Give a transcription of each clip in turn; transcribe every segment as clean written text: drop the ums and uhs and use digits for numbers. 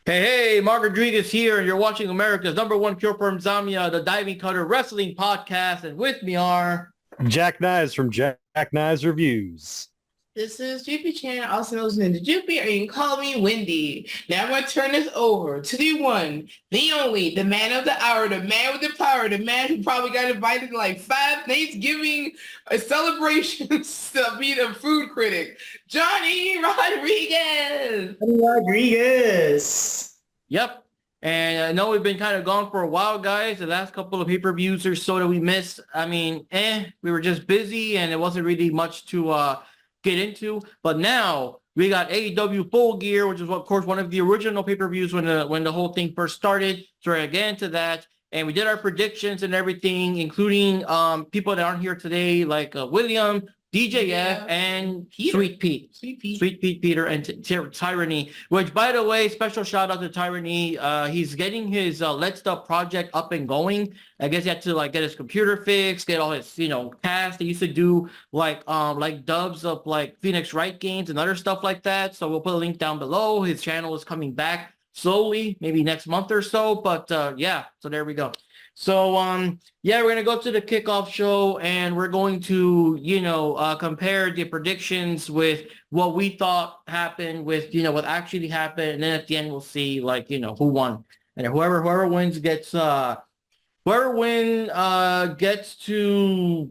Hey, Mark Rodriguez here, and you're watching America's #1 cure for insomnia, the Diving Cutter Wrestling Podcast, and with me are... Jack Knives from Jack Knives Reviews. This is Droopy Chan, also known as Ninja Droopy, or you can call me Wendy. Now I'm going to turn this over to the one, the only, the man of the hour, the man with the power, the man who probably got invited to like 5 Thanksgiving celebrations to be the food critic, Johnny Rodriguez. Rodriguez. Yep. And I know we've been kind of gone for a while, guys. The last couple of pay-per-views or so that we missed, we were just busy, and it wasn't really much to... get into, but now we got AEW Full Gear, which is of course one of the original pay-per-views when the whole thing first started. So we're gonna get into that, and we did our predictions and everything, including people that aren't here today, like William, DJF, and Peter. Sweet Pete, Peter, and Tyranny. Which, by the way, special shout out to Tyranny. He's getting his Let's Stuff project up and going. I guess he had to like get his computer fixed, get all his cast. He used to do like dubs of like Phoenix Wright games and other stuff like that. So we'll put a link down below. His channel is coming back slowly, maybe next month or so. But yeah, so there we go. So yeah, we're gonna go to the kickoff show, and we're going to compare the predictions with what we thought happened with what actually happened, and then at the end we'll see like who won, and whoever wins gets to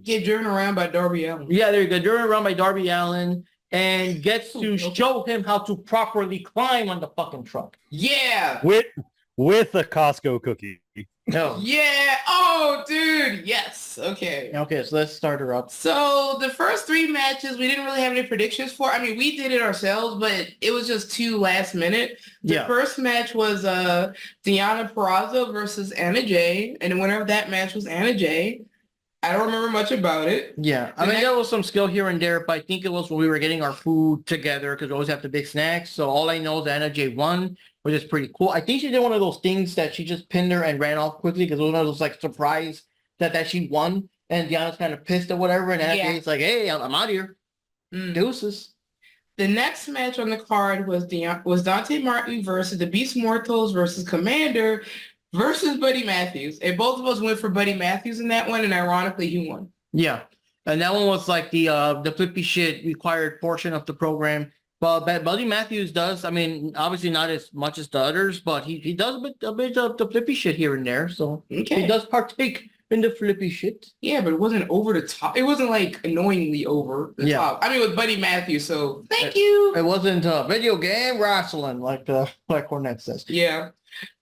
Get driven around by Darby Allin. Yeah, there you go, driven around by Darby Allin, and gets to show him how to properly climb on the fucking truck. Yeah. With a Costco cookie. No. Yeah. Oh, dude. Yes. Okay. Okay, so let's start her up. So the first 3 matches, we didn't really have any predictions for. I mean, we did it ourselves, but it was just too last minute. The first match was Deonna Purrazzo versus Anna Jay, and the winner of that match was Anna Jay. I don't remember much about it. Yeah, I mean, there was some skill here and there, but I think it was when we were getting our food together because we always have the big snacks. So all I know is Anna Jay won, which is pretty cool. I think she did one of those things that she just pinned her and ran off quickly because it was one of those like surprise that she won, and Deanna's kind of pissed or whatever, and Anna Jay's like, "Hey, I'm out of here." Deuces. The next match on the card was Dante Martin versus the Beast Mortals versus Commander versus Buddy Matthews. And both of us went for Buddy Matthews in that one, and ironically, he won. Yeah. And that one was like the flippy shit required portion of the program. But Buddy Matthews does, I mean, obviously not as much as the others, but he does a bit of the flippy shit here and there. So he does partake in the flippy shit. Yeah, but it wasn't over the top. It wasn't like annoyingly over the top. I mean, with Buddy Matthews, so thank you. It wasn't video game wrestling like Cornette says. Yeah.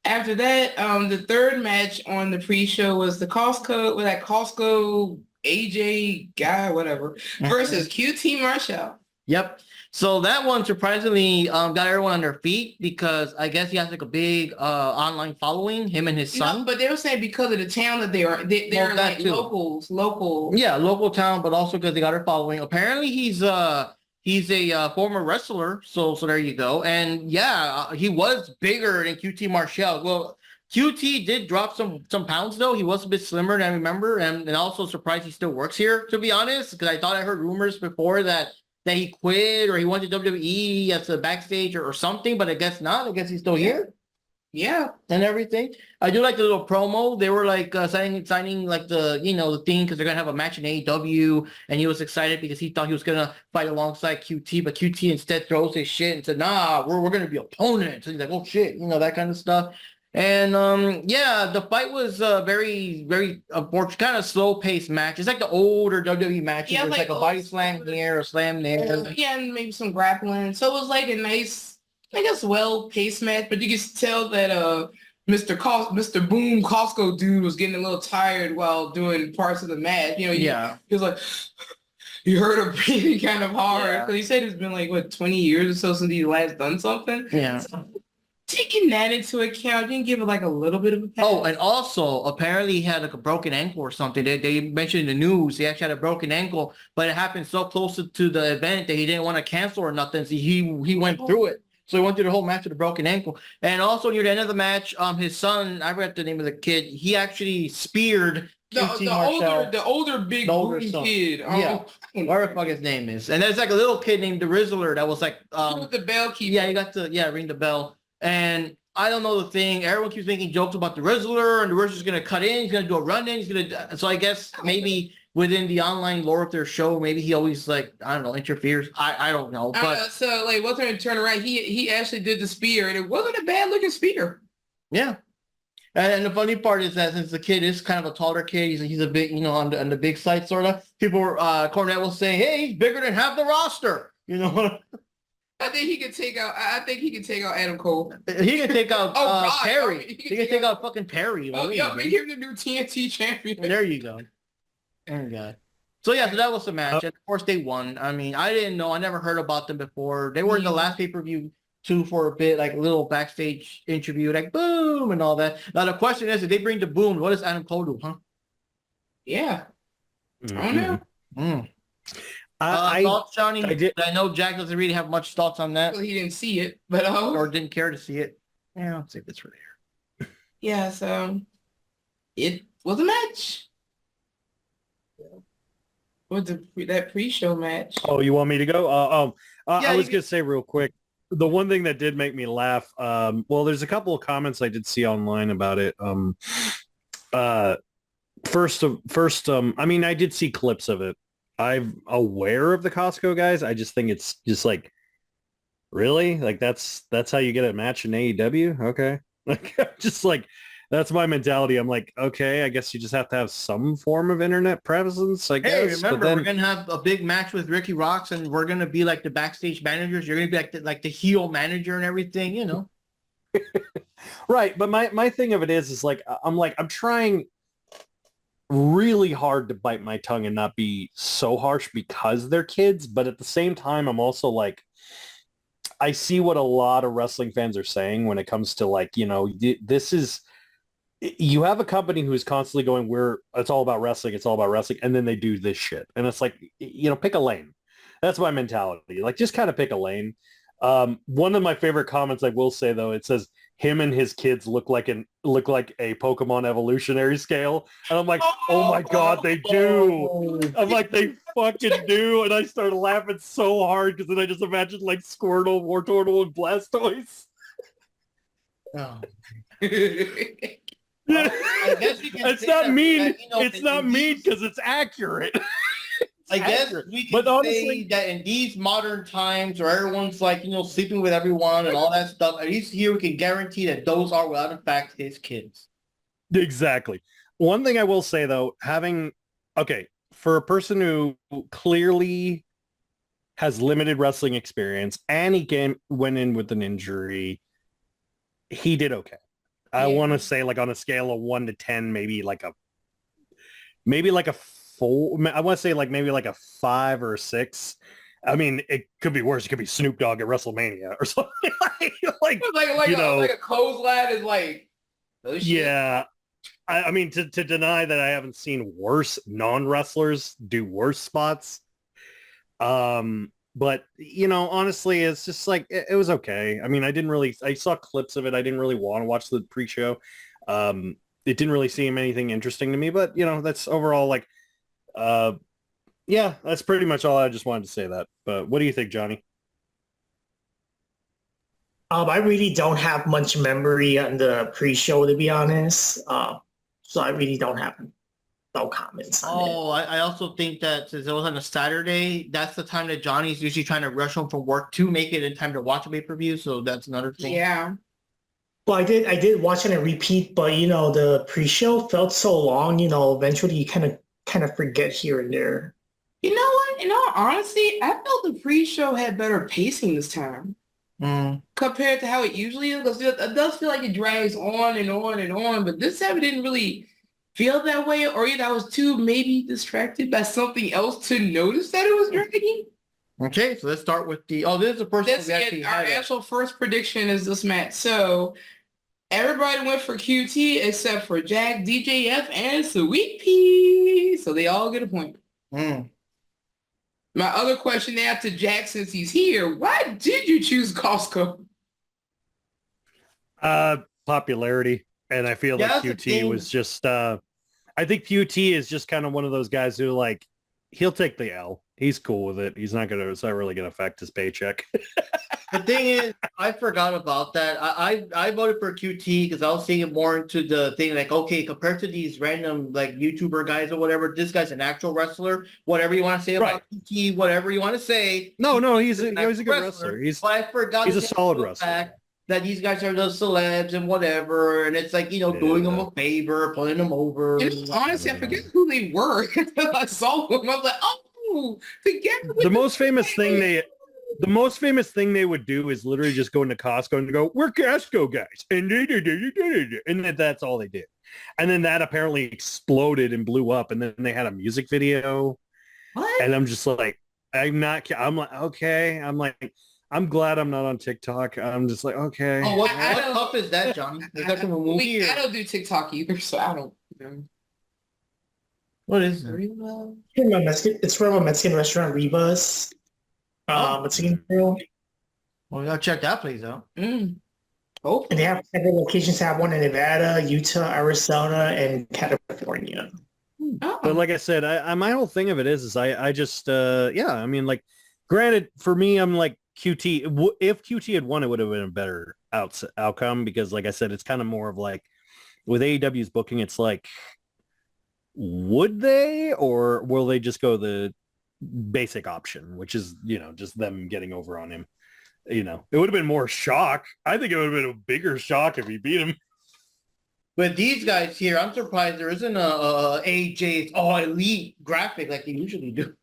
After that, the third match on the pre-show was the Costco AJ guy, whatever, versus QT Marshall. Yep. So that one surprisingly got everyone on their feet because I guess he has like a big online following, him and his son. No, but they were saying because of the town that they're like local. Yeah, local town, but also because they got her following. Apparently he's a former wrestler, so there you go. And yeah, he was bigger than QT Marshall. Well, QT did drop some pounds though. He was a bit slimmer than I remember, and also surprised he still works here, to be honest, because I thought I heard rumors before that he quit or he went to WWE as a backstage or something, but I guess not. I guess he's still here. Yeah. And everything. I do like the little promo. They were like signing like the the thing because they're gonna have a match in AEW, and he was excited because he thought he was gonna fight alongside QT, but QT instead throws his shit and said, "Nah, we're gonna be opponents." So he's like, "Oh shit," that kind of stuff. And yeah, the fight was very, very kind of slow paced match. It's like the older WWE matches. Yeah, it's like a body slam here, a slam there. Yeah, and maybe some grappling. So it was like a nice, I guess, well paced match. But you could tell that Mr. Boom Costco dude was getting a little tired while doing parts of the match. He was like. You heard him breathing kind of hard because he said it's been like 20 years or so since he last done something. Yeah. So, taking that into account, you can give it like a little bit of a pass. Oh, and also apparently he had like a broken ankle or something. They mentioned in the news he actually had a broken ankle, but it happened so close to the event that he didn't want to cancel or nothing. So he went through it. So he went through the whole match with a broken ankle. And also near the end of the match, his son, I forgot the name of the kid, he actually speared the older big kid. Whatever the fuck his name is. And there's like a little kid named the Rizzler that was like with the bell keeper. Yeah, you got to ring the bell. And I don't know the thing. Everyone keeps making jokes about the Rizzler, and the Rizzler's going to cut in. He's going to do a run-in. He's going to. So I guess maybe within the online lore of their show, maybe he always like I don't know interferes. I don't know. But so like what's her turn around? He actually did the spear, and it wasn't a bad looking spear. yeah. And the funny part is that since the kid is kind of a taller kid, he's a big, on the big side sort of. People, Cornette will say, "Hey, he's bigger than half the roster." You know. I think he could take out. I think he could take out Adam Cole. He can take out Perry. He He can take out fucking Perry. Oh, yeah, make him the new TNT champion. There you go. Oh God. So yeah, so that was the match, and of course they won. I mean, I didn't know. I never heard about them before. They were in the last pay-per-view too for a bit, like a little backstage interview, like boom and all that. Now the question is, if they bring the boom, what does Adam Cole do, huh? Yeah. I don't know. Mm. I Thoughts, Johnny? did- I know Jack doesn't really have much thoughts on that, Well, he didn't see it, but or didn't care to see it. Yeah, I'll save this for later. yeah. So it was a match. With that pre-show match. Oh, you want me to go? Yeah, I was you going to say real quick, the one thing that did make me laugh, well, there's a couple of comments I did see online about it. First, I mean, I did see clips of it. I'm aware of the Costco guys. I just think it's just like, really? Like that's how you get a match in AEW? Okay. Like, just like, that's my mentality. I'm like, okay, I guess you just have to have some form of internet presence, I Hey, guess. remember, but then, we're gonna have a big match with Ricky Rocks, and we're gonna be like the backstage managers. You're gonna be like the heel manager and everything, you know. right. But my thing of it is like, I'm trying really hard to bite my tongue and not be so harsh because they're kids. But at the same time, I'm also like, I see what a lot of wrestling fans are saying when it comes to like, this is, you have a company who's constantly going, it's all about wrestling. It's all about wrestling. And then they do this shit. And it's like, pick a lane. That's my mentality. Like, just kind of pick a lane. One of my favorite comments I will say, though, it says him and his kids look like a Pokemon evolutionary scale. And I'm like, oh my God, they do. I'm like, they fucking do. And I started laughing so hard because then I just imagined like Squirtle, Wartortle, and Blastoise. Oh. Well, I guess we can it's say not that, mean. that, It's not mean because it's accurate. I guess accurate. we can But say honestly, that in these modern times where everyone's like, sleeping with everyone and all that stuff, at least here we can guarantee that those are without a fact his kids. exactly. One thing I will say though, for a person who clearly has limited wrestling experience and he went in with an injury, he did okay. I want to say like on a scale of 1 to 10, maybe like a 4. I want to say like maybe like a 5 or a 6. I mean, it could be worse. It could be Snoop Dogg at WrestleMania or something like a clothesline is like, oh, shit. Yeah. I mean, to deny that I haven't seen worse non-wrestlers do worse spots. But, honestly, it's just like, it was okay. I mean, I saw clips of it. I didn't really want to watch the pre-show. It didn't really seem anything interesting to me, but, that's overall like, yeah, that's pretty much all. I just wanted to say that. But what do you think, Johnny? I really don't have much memory on the pre-show, to be honest. So I really don't have no comments on it. Oh, I also think that since it was on a Saturday, that's the time that Johnny's usually trying to rush home from work to make it in time to watch a pay-per-view. So that's another thing. Yeah. Well, I did watch it and repeat, but the pre-show felt so long. Eventually you kind of forget here and there. You know what? In all honesty, I felt the pre-show had better pacing this time compared to how it usually is. Because it does feel like it drags on and on and on, but this time it didn't really feel that way, or either I was too maybe distracted by something else to notice that it was dragging. Okay, so let's start with this is the person we actually our had. actual first prediction is this match. So everybody went for QT except for Jack, DJF, and Sweet Pea. So they all get a point. My other question after Jack, since he's here, why did you choose Costco? Popularity. And I feel like QT was just, I think QT is just kind of one of those guys who like, he'll take the L. He's cool with it. It's not really going to affect his paycheck. The thing is, I forgot about that. I voted for QT because I was seeing it more into the thing like, okay, compared to these random like YouTuber guys or whatever, this guy's an actual wrestler. Whatever you want to say about QT, whatever you want to say. No, he's a good wrestler. But I forgot he's a to solid the wrestler. fact that these guys are the celebs and whatever, and it's like, you know, doing them a favor, putting them over. And honestly, I forget who they were until I saw them. I was like, oh, together with The most famous thing they would do is literally just go into Costco and go, "We're Costco guys," and that's all they did. And then that apparently exploded and blew up, and then they had a music video. What? And I'm just like, I'm like, okay. I'm glad I'm not on TikTok. I'm just like, okay. Oh, what cup is that, Johnny? Is that from a movie? I don't do TikTok either, so I don't know. What is it? It's from a Mexican restaurant, Riva's. Mexican grill. Well, I'll check that place out. Oh, And they have several locations. They have one in Nevada, Utah, Arizona, and California. But like I said, I my whole thing of it is I just I mean, like, granted, for me, I'm like, QT, if QT had won, it would have been a better outcome, because like I said, it's kind of more of like with AEW's booking, it's like, would they, or will they just go the basic option, which is, you know, just them getting over on him? You know, it would have been more shock. I think it would have been a bigger shock if he beat him. But these guys here, I'm surprised there isn't a AJ's elite graphic like they usually do.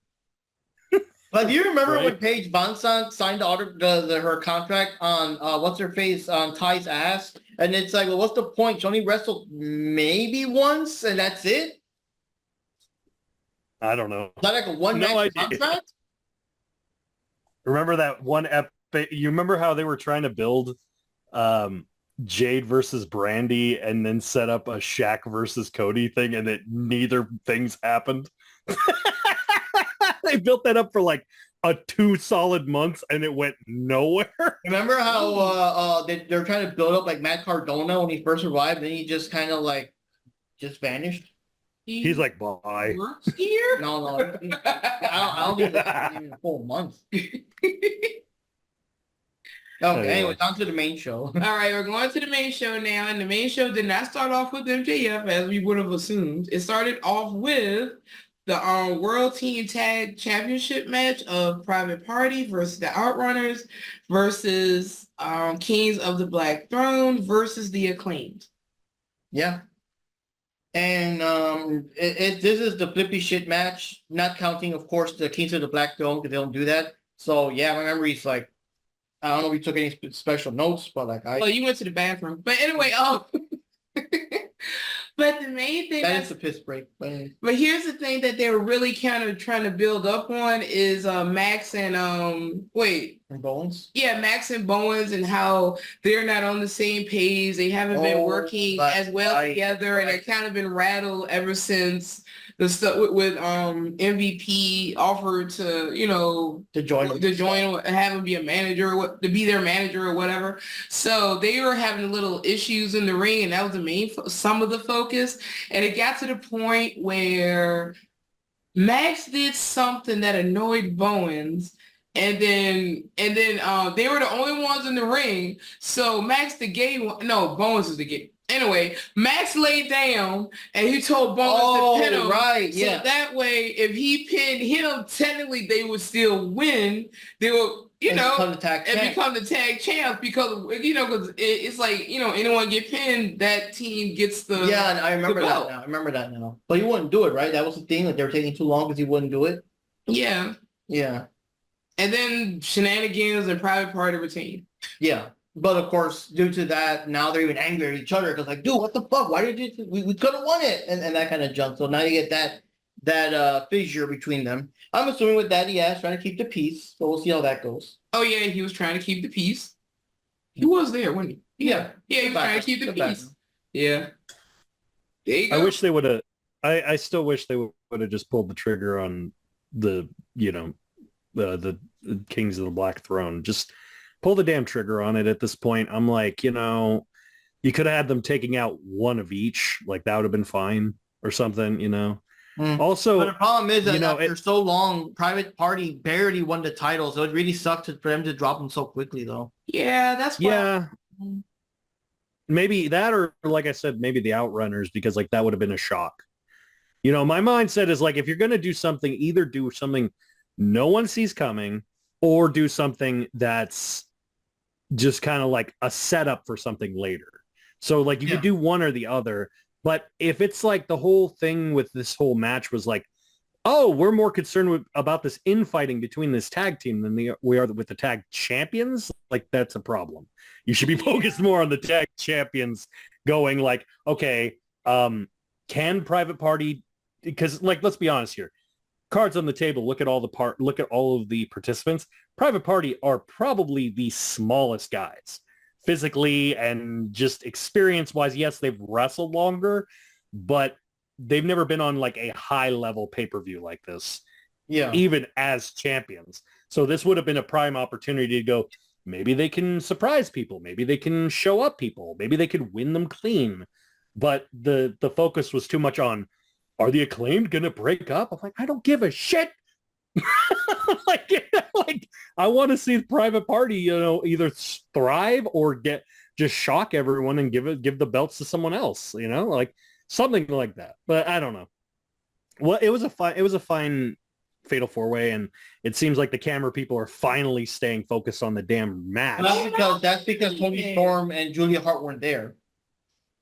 But do you remember when Paige Bonson signed her contract on what's her face on Ty's ass? And it's like, well, what's the point? She only wrestled maybe once, and that's it. I don't know. Is that like a one-match contract? Remember that one you remember how they were trying to build Jade versus Brandy and then set up a Shaq versus Cody thing, and that neither things happened? They built that up for like 2 solid months, and it went nowhere. Remember how they're trying to build up like Matt Cardona when he first arrived, and then he just kind of like just vanished? He's like, bye. Here? No. I don't think that's even a full month. Okay, anyway, on to the main show. All right, we're going to the main show now, and the main show did not start off with MJF as we would have assumed. It started off with the World Team Tag Championship match of Private Party versus the Outrunners versus Kings of the Black Throne versus the Acclaimed. Yeah. And this is the flippy shit match, not counting, of course, the Kings of the Black Throne, because they don't do that. So, yeah, my memory's like, I don't know if we took any special notes, but like Well, you went to the bathroom. But anyway, but the main thing that is a piss break. But here's the thing that they were really kind of trying to build up on is Max and And Bowens? Yeah, Max and Bowens, and how they're not on the same page. They haven't been working as well together, and they've kind of been rattled ever since the stuff with MVP offered to, you know, to join, have him be a manager, to be their manager or whatever. So they were having little issues in the ring, and that was the main some of the focus. And it got to the point where Max did something that annoyed Bowens. And then they were the only ones in the ring. So Max the gay one, no, Bowens is the gay. Anyway, Max laid down and he told Bowens to pin him. Right, yeah. So that way, if he pinned him, technically they would still win. They will, become the tag champs because, because it's like, anyone get pinned, that team gets the Yeah, I remember that now. But he wouldn't do it, right? That was the thing, like they were taking too long because he wouldn't do it. Yeah. Yeah. And then shenanigans and Private Party retained. Yeah. But of course, due to that, now they're even angry at each other because like, dude, what the fuck? Why did you? We could have won it, and that kind of jump. So now you get that fissure between them. I'm assuming with that, trying to keep the peace. So we'll see how that goes. Oh yeah, he was trying to keep the peace. He was there, wasn't he? Yeah, he was trying to keep the peace. Yeah. There you go. I wish they would have. I still wish they would have just pulled the trigger on the the Kings of the Black Throne. Just pull the damn trigger on it at this point. I'm like, you could have had them taking out one of each. Like that would have been fine or something, Also, But the problem is that you know, after so long, Private Party barely won the title, so it really sucks for them to drop them so quickly, though. Yeah, that's why. yeah, maybe that, or like I said, maybe the Outrunners, because like that would have been a shock. You know, my mindset is like, if you're going to do something, either do something no one sees coming, or do something that's just kind of like a setup for something later. So like you could do one or the other. But if it's like the whole thing with this whole match was like, oh, we're more concerned about this infighting between this tag team than we are with the tag champions, like that's a problem. You should be focused more on the tag champions going like, okay, can Private Party, because like, let's be honest here, cards on the table, look at all of the participants. Private Party are probably the smallest guys physically and just experience-wise. Yes, they've wrestled longer, but they've never been on like a high-level pay-per-view like this, even as champions. So this would have been a prime opportunity to go, maybe they can surprise people, maybe they can show up people, maybe they could win them clean. But the focus was too much on, are the Acclaimed gonna break up? I'm like, I don't give a shit. like I want to see the Private Party, you know, either thrive or just shock everyone and give the belts to someone else, you know, like something like that. But I don't know. Well, it was a fine fatal four-way, and it seems like the camera people are finally staying focused on the damn match. That's because Tony Storm and Julia Hart weren't there.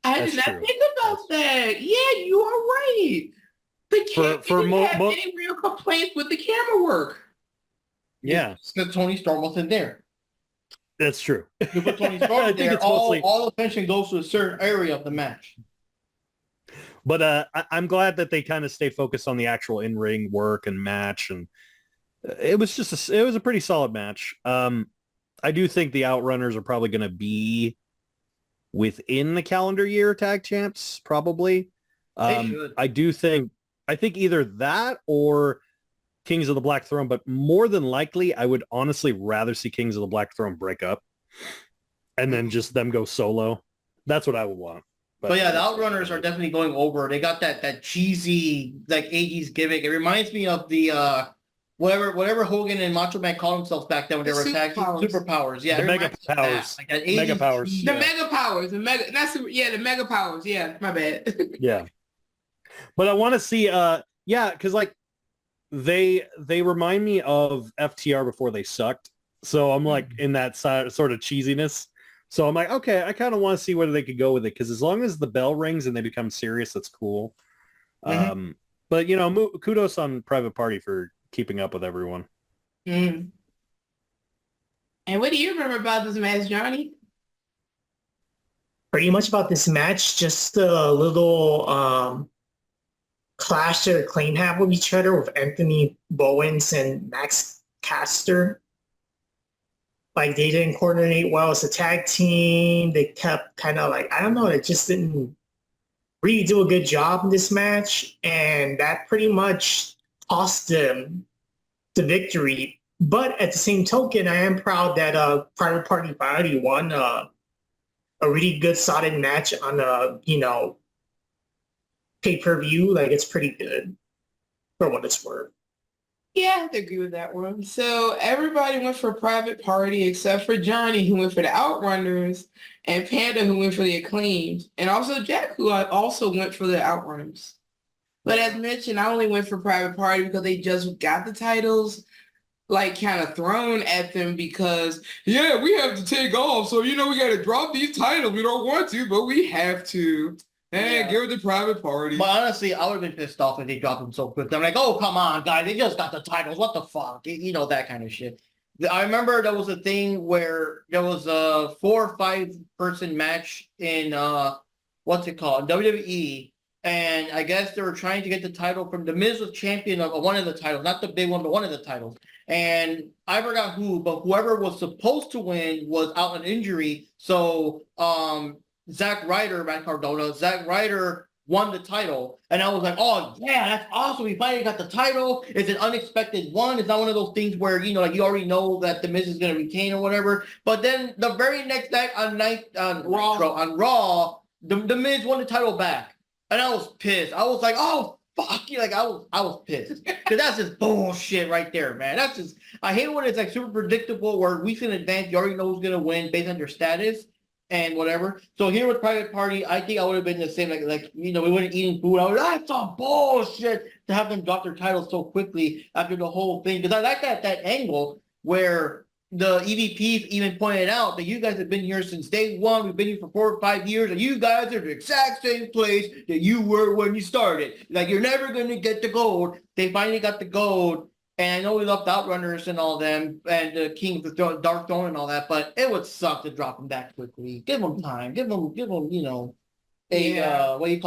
I did not think about that. Yeah, you are right. The camera didn't have any real complaints with the camera work. Yeah, because Tony Storm wasn't there. That's true. You put Tony Storm there, all attention goes to a certain area of the match. But I'm glad that they kind of stay focused on the actual in-ring work and match, and it was just it was a pretty solid match. I do think the Outrunners are probably going to be within the calendar year tag champs, probably. They should. I think either that or Kings of the Black Throne, but more than likely, I would honestly rather see Kings of the Black Throne break up and then just them go solo. That's what I would want. But yeah, the Outrunners are definitely going over. They got that cheesy, like 80s gimmick. It reminds me of the whatever Hogan and Macho Man called themselves back then when they were attacking superpowers. Yeah, the mega powers. Like that mega powers. The mega powers. The mega powers. Yeah, my bad. Yeah. But I want to see because like they remind me of FTR before they sucked. So I'm like in that sort of cheesiness. So I'm like, okay, I kind of want to see where they could go with it, because as long as the bell rings and they become serious, that's cool. But you know, kudos on Private Party for keeping up with everyone. And what do you remember about this match, Johnny? Pretty much about this match, just a little clash that Acclaim have with each other with Anthony Bowens and Max Caster. Like, they didn't coordinate well as a tag team. They kept kind of like, I don't know, it just didn't really do a good job in this match. And that pretty much cost them the victory. But at the same token, I am proud that Private Party finally won a really good, solid match on a, pay-per-view. Like, it's pretty good for what it's worth. Yeah, I have to agree with that one. So everybody went for Private Party except for Johnny, who went for the Outrunners, and Panda, who went for the Acclaimed, and also Jack, who also went for the Outrunners. But as mentioned, I only went for Private Party because they just got the titles like kind of thrown at them because, yeah, we have to take off. So, we got to drop these titles. We don't want to, but we have to. And give it to Private Party. But honestly, I would have been pissed off if they dropped them so quick. I'm like, oh, come on, guys. They just got the titles. What the fuck? That kind of shit. I remember there was a thing where there was a 4 or 5 person match in, WWE. And I guess they were trying to get the title from The Miz was champion of one of the titles. Not the big one, but one of the titles. And I forgot who, but whoever was supposed to win was out on injury. So, Zack Ryder won the title, and I was like, oh yeah, that's awesome. We finally got the title. It's an unexpected one. It's not one of those things where, like you already know that the Miz is going to retain or whatever. But then the very next night on Raw, the Miz won the title back. And I was pissed. I was like, oh fuck you. Like I was pissed because that's just bullshit right there, man. That's just I hate when it's like super predictable where weeks in advance you already know who's gonna win based on their status and whatever. So here with Private Party, I think I would have been the same. Like we weren't eating food. I was that's some bullshit to have them drop their titles so quickly after the whole thing because I like that angle where the EVPs even pointed out that you guys have been here since day one. We've been here for 4 or 5 years, and you guys are the exact same place that you were when you started. Like, you're never going to get the gold. They finally got the gold, and I know we left Outrunners and all them, and the King of the Dark Throne and all that, but it would suck to drop them that quickly. Give them time. Give them, what do you call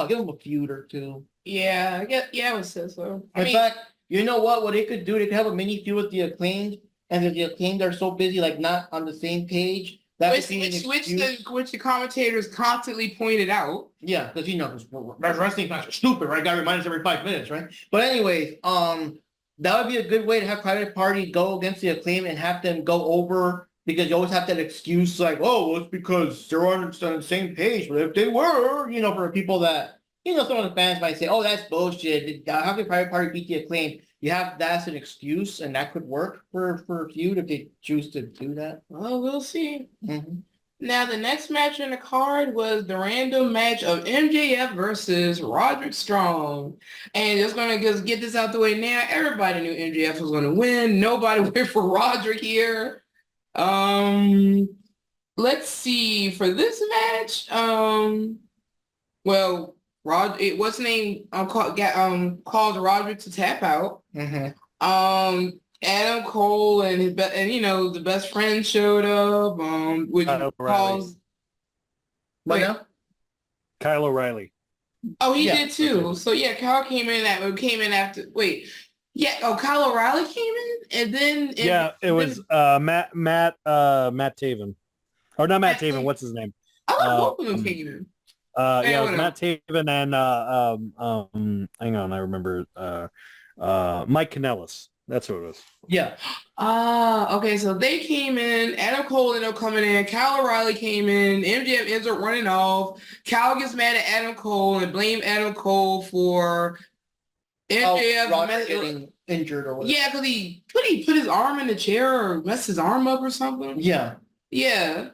it? Give them a feud or two. Yeah, I would say so. In fact, you know what they could do? They could have a mini feud with the Acclaimed. And if the Acclaimed are so busy, like not on the same page, which the commentators constantly pointed out. Yeah, because wrestling fans are stupid, right? Got to remind us every 5 minutes, right? But anyways, that would be a good way to have Private Party go against the Acclaimed and have them go over because you always have that excuse like, oh, well, it's because they're on the same page. But if they were, for people that some of the fans might say, oh, that's bullshit. How can Private Party beat the Acclaimed? You have that's an excuse, and that could work for a feud if they choose to do that. Well, we'll see. Mm-hmm. Now, the next match on the card was the random match of MJF versus Roderick Strong. And just going to just get this out the way now. Everybody knew MJF was going to win. Nobody went for Roderick here. Let's see. For this match, what's the name? Called Roderick to tap out. Mm-hmm. Adam Cole and the best friend showed up. Which calls. What now? Kyle O'Reilly. Oh, he did too. So yeah, Kyle came in after. Wait. Yeah. Oh, Kyle O'Reilly came in, and then it was Matt Taven, or not Matt Taven. What's his name? I thought both of them came in. It was Matt Taven and hang on, I remember Mike Kanellis. That's what it was. Yeah. Okay, so they came in. Adam Cole ended up coming in. Kyle O'Reilly came in. MJF ends up running off. Kyle gets mad at Adam Cole and blamed Adam Cole for MJF getting injured or whatever. Yeah, because he put his arm in the chair or messed his arm up or something. Yeah. Yeah.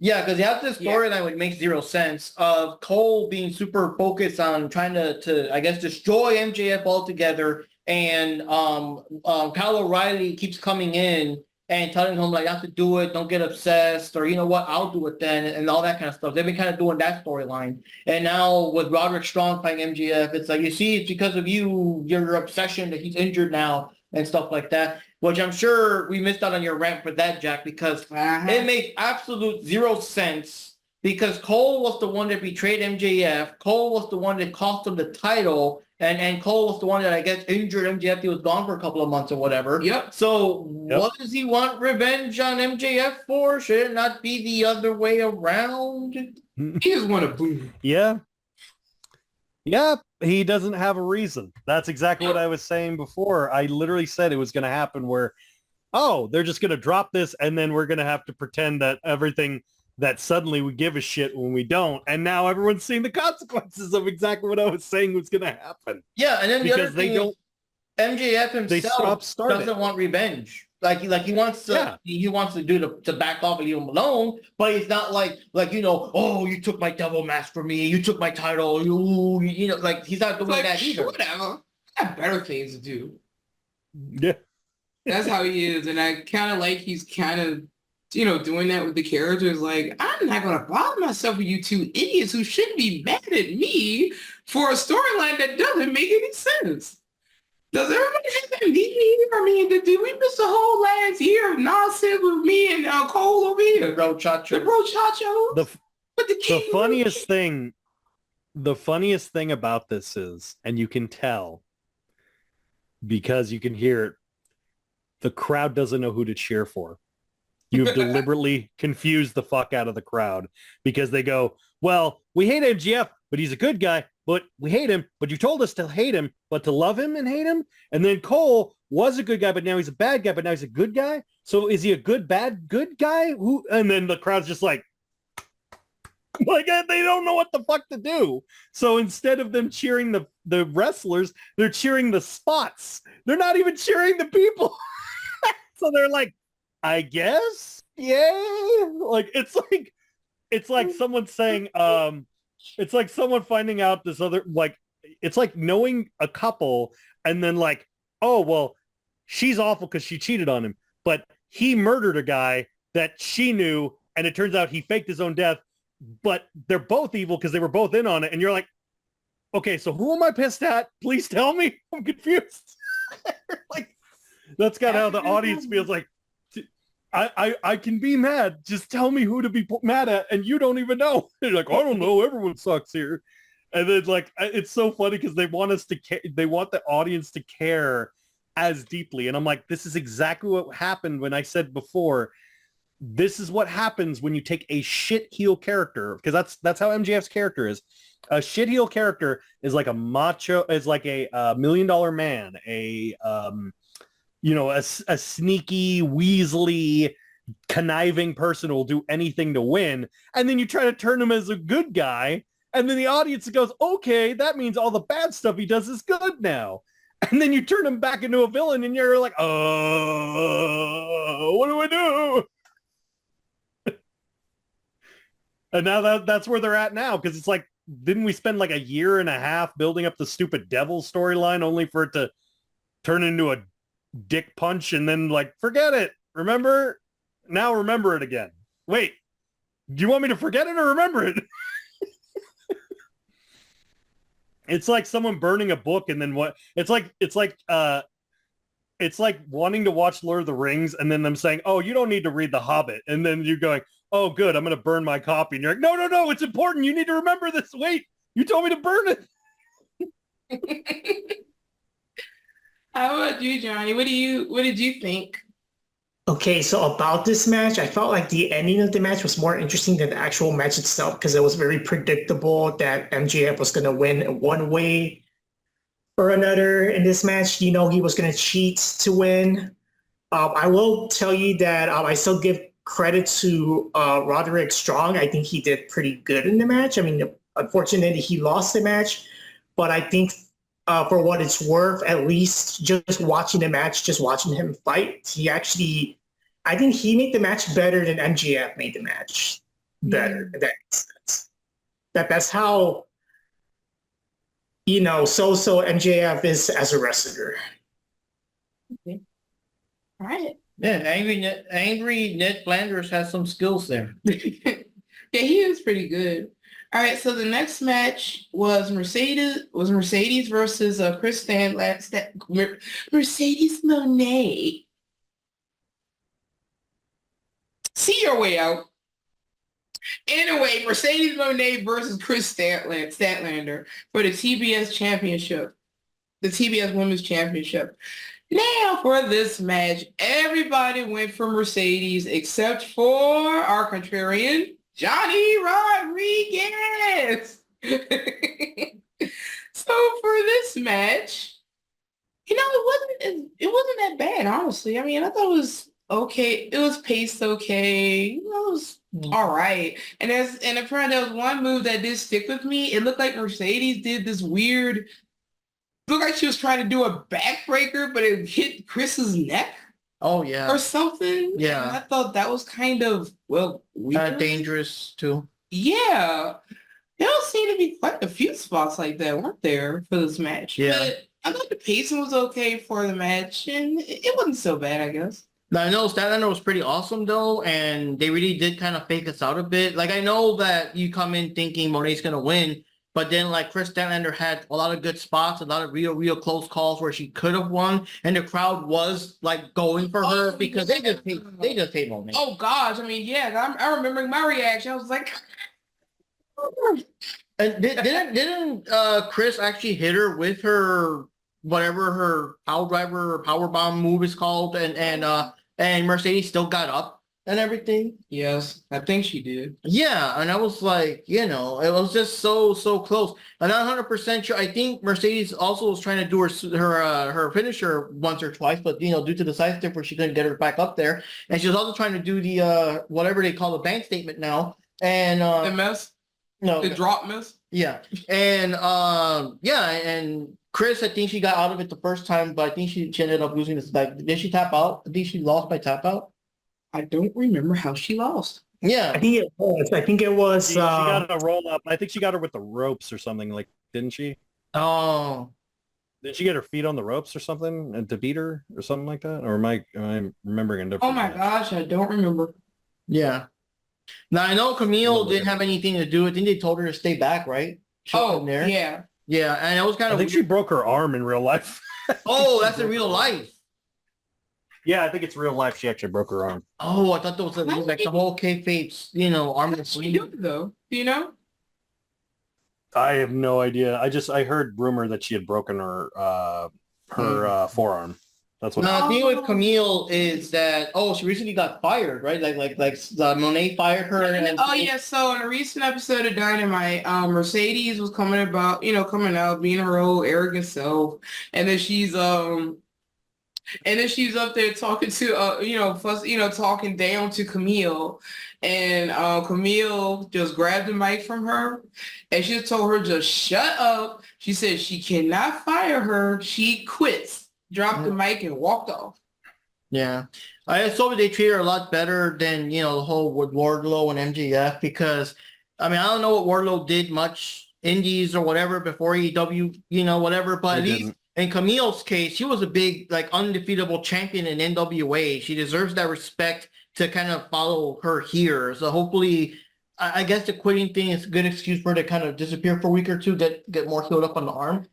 Yeah, because you have this storyline which makes zero sense of Cole being super focused on trying to I guess destroy MJF altogether, and Kyle O'Reilly keeps coming in and telling him like, you have to do it, don't get obsessed, or you know what, I'll do it then, and all that kind of stuff. They've been kind of doing that storyline, and now with Roderick Strong fighting MJF, it's like, you see, it's because of your obsession that he's injured now and stuff like that. Which I'm sure we missed out on your rant for that, Jack, because it makes absolute zero sense because Cole was the one that betrayed MJF. Cole was the one that cost him the title, and Cole was the one that I guess injured MJF. He was gone for a couple of months or whatever. Yep. So what does he want revenge on MJF for? Should it not be the other way around? He just want to boom. Yeah. Yeah, he doesn't have a reason. That's exactly what I was saying before. I literally said it was going to happen where, they're just going to drop this and then we're going to have to pretend that everything that suddenly we give a shit when we don't. And now everyone's seeing the consequences of exactly what I was saying was going to happen. Yeah, and then because they don't. MJF himself doesn't want revenge. Like he wants to he wants to do to back off and leave him alone, but it's not like oh, you took my devil mask from me, you took my title, like he's not doing that either. Whatever. I have better things to do. Yeah. That's how he is. And I kind of like he's kind of doing that with the characters. Like, I'm not going to bother myself with you two idiots who shouldn't be mad at me for a storyline that doesn't make any sense. Does everybody have that here? I mean, did we miss the whole last year of nonsense with me and Cole over here? The brochacho. The funniest thing about this is, and you can tell because you can hear it, the crowd doesn't know who to cheer for. You've deliberately confused the fuck out of the crowd because they go, well, we hate MGF, but he's a good guy. But we hate him, but you told us to hate him, but to love him and hate him. And then Cole was a good guy, but now he's a bad guy, but now he's a good guy. So is he a good guy? Who? And then the crowd's just like, Like they don't know what the fuck to do. So instead of them cheering the wrestlers, they're cheering the spots. They're not even cheering the people. So they're like, I guess, yay. Like it's like someone saying, it's like someone finding out this other, like, it's like knowing a couple and then like, oh, well, she's awful because she cheated on him, but he murdered a guy that she knew, and it turns out he faked his own death, but they're both evil because they were both in on it. And you're like, okay, so who am I pissed at? Please tell me. I'm confused. Like, that's kind of how the audience feels. Like, I can be mad. Just tell me who to be mad at, and you don't even know. You're like, I don't know. Everyone sucks here. And then like, it's so funny because they want us to they want the audience to care as deeply. And I'm like, this is exactly what happened when I said before. This is what happens when you take a shit heel character, because that's how MJF's character is. A shit heel character is like a macho, is like a $1 million man, a sneaky, weaselly, conniving person who will do anything to win. And then you try to turn him as a good guy. And then the audience goes, okay, that means all the bad stuff he does is good now. And then you turn him back into a villain and you're like, oh, what do I do? And now that's where they're at now, because it's like, didn't we spend like a year and a half building up the stupid devil storyline only for it to turn into a dick punch and then like, forget it. Remember? Now remember it again. Wait, do you want me to forget it or remember it? It's like someone burning a book and then what? It's like wanting to watch Lord of the Rings and then them saying, oh, you don't need to read The Hobbit. And then you're going, oh, good, I'm going to burn my copy. And you're like, no, it's important. You need to remember this. Wait, you told me to burn it. How about you, Johnny? What did you think? Okay, so about this match, I felt like the ending of the match was more interesting than the actual match itself because it was very predictable that MJF was going to win one way or another in this match. You know, he was going to cheat to win. I will tell you that I still give credit to Roderick Strong. I think he did pretty good in the match. I mean, unfortunately, he lost the match, but I think for what it's worth, at least just watching the match, just watching him fight, I think he made the match better than MJF made the match better. If that makes sense. That's how, so MJF is as a wrestler. Okay. All right. Yeah, angry Ned Flanders has some skills there. Yeah, he is pretty good. All right, so the next match was Mercedes versus Kris Statlander, Mercedes Mone. See your way out. Anyway, Mercedes Mone versus Kris Statlander for the TBS Championship, the TBS Women's Championship. Now for this match, everybody went for Mercedes except for our contrarian, Johnny Rodriguez. So for this match, it wasn't that bad, honestly. I mean, I thought it was okay. It was paced okay. It was all right. And apparently there was one move that did stick with me. It looked like Mercedes did this weird, looked like she was trying to do a backbreaker, but it hit Chris's neck. Oh yeah. Or something. Yeah. And I thought that was kind of, weird. Dangerous too. Yeah. There don't seem to be quite a few spots like that, weren't there, for this match? Yeah. But I thought the pacing was okay for the match, and it wasn't so bad, I guess. Now, I know Statlander was pretty awesome though, and they really did kind of fake us out a bit. Like, I know that you come in thinking Monet's gonna win, but then like Kris Statlander had a lot of good spots, a lot of real close calls where she could have won, and the crowd was like going for her because they just hate Monet. Oh gosh, I mean, yeah, I remember my reaction. I was like, and didn't Kris actually hit her with her whatever her power driver or power bomb move is called, and Mercedes still got up and everything? yes, I think she did. Yeah, and I was like, it was just so close. I'm not 100% sure. I think Mercedes also was trying to do her finisher once or twice, but due to the side step where she couldn't get her back up there, and she was also trying to do the whatever they call the bank statement now, and The mess. No, The drop miss. yeah, and and Kris, I think she got out of it the first time, but I think she ended up losing this. Like, did she tap out? I think she lost by tap out. I don't remember how she lost. Yeah, I think it was. I think it was. She got a roll up. I think she got her with the ropes or something. Like, didn't she? oh, Did she get her feet on the ropes or something and to beat her or something like that? Or am I remembering a different? Oh my match? gosh, I don't remember. yeah. Now I know Camille didn't have anything to do. I think they told her to stay back, right? She wasn't there. Yeah. Yeah, and it was kind I of. think she broke her arm in real life. Oh, that's in real life. Yeah, I think it's real life. She actually broke her arm. Oh, I thought that was like the whole kayfabe, arm and She sleeve. do it though. Do you know? I have no idea. I heard rumor that she had broken her forearm. That's what. No, the thing with Camille is that she recently got fired, right? Like Monet fired her. And Oh yeah. So in a recent episode of Dynamite, Mercedes was coming out being her old arrogant self, and then she's up there talking to talking down to Camille, and Camille just grabbed the mic from her, and she told her just shut up. She said she cannot fire her. She quits. Dropped the mic and walked off. Yeah. I just hope they treat her a lot better than, the whole with Wardlow and MJF, because, I don't know what Wardlow did much indies or whatever before AEW, whatever, but at least in Camille's case, she was a big, undefeatable champion in NWA. She deserves that respect to kind of follow her here. So hopefully, I guess the quitting thing is a good excuse for her to kind of disappear for a week or two, get more healed up on the arm.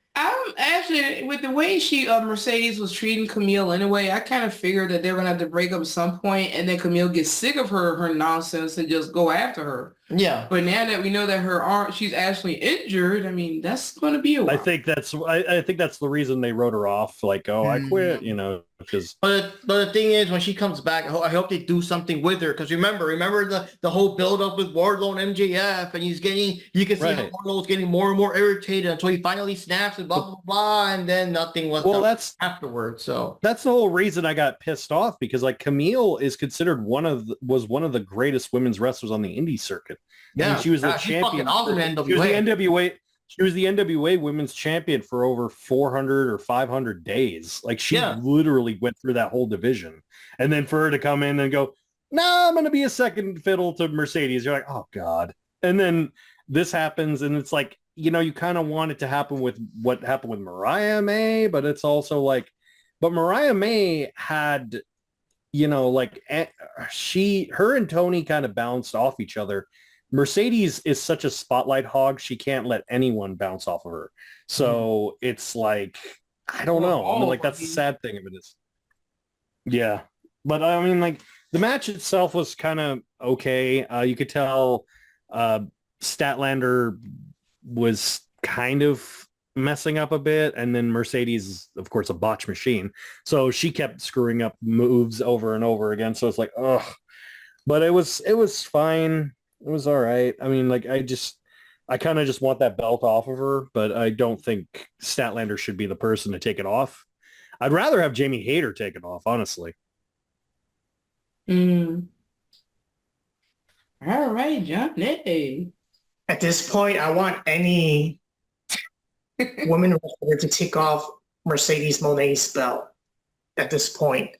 Actually, with the way Mercedes was treating Camille anyway, I kind of figured that they were gonna have to break up at some point, and then Camille gets sick of her nonsense and just go after her. Yeah. But now that we know that she's actually injured, that's going to be a while. I think that's the reason they wrote her off. Like, I quit. Because. But the thing is, when she comes back, I hope they do something with her, because remember the whole build up with Wardlow and MJF, and you can see how Wardlow's getting more and more irritated until he finally snaps and blah blah blah, and then nothing was that's afterwards. So that's the whole reason I got pissed off, because Camille is considered was one of the greatest women's wrestlers on the indie circuit. Yeah, she was the champion. Awesome NWA. She was the NWA. She was the NWA women's champion for over 400 or 500 days. She literally went through that whole division. And then for her to come in and go, no, I'm going to be a second fiddle to Mercedes. You're like, oh God. And then this happens, and it's like, you kind of want it to happen with what happened with Mariah May, but it's also but Mariah May had, her and Tony kind of bounced off each other. Mercedes is such a spotlight hog. She can't let anyone bounce off of her. So it's I don't know. That's the sad thing of it is. Yeah. But the match itself was kind of okay. You could tell Statlander was kind of messing up a bit. And then Mercedes is, of course, a botch machine. So she kept screwing up moves over and over again. So it's ugh. But it was fine. It was all right. I kind of just want that belt off of her, but I don't think Statlander should be the person to take it off. I'd rather have Jamie Hayter take it off, honestly. All right, Johnny. At this point, I want any woman wrestler to take off Mercedes Mone's belt at this point.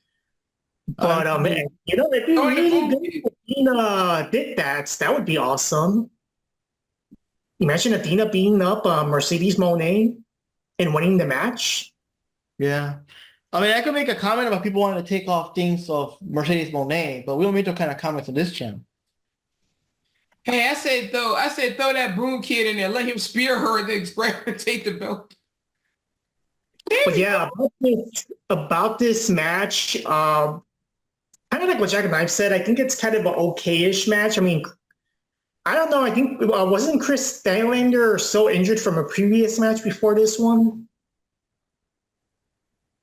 But if you really Athena did that would be awesome. Imagine Athena beating up Mercedes Mone and winning the match. Yeah. I could make a comment about people wanting to take off things of Mercedes Mone, but we don't make those kind of comments on this channel. Hey, I said throw that broom kid in there, let him spear her, and then take the belt. But yeah, about this match, kind of like what Jack Knives said, I think it's kind of an okay-ish match. I don't know. I think wasn't Kris Statlander so injured from a previous match before this one?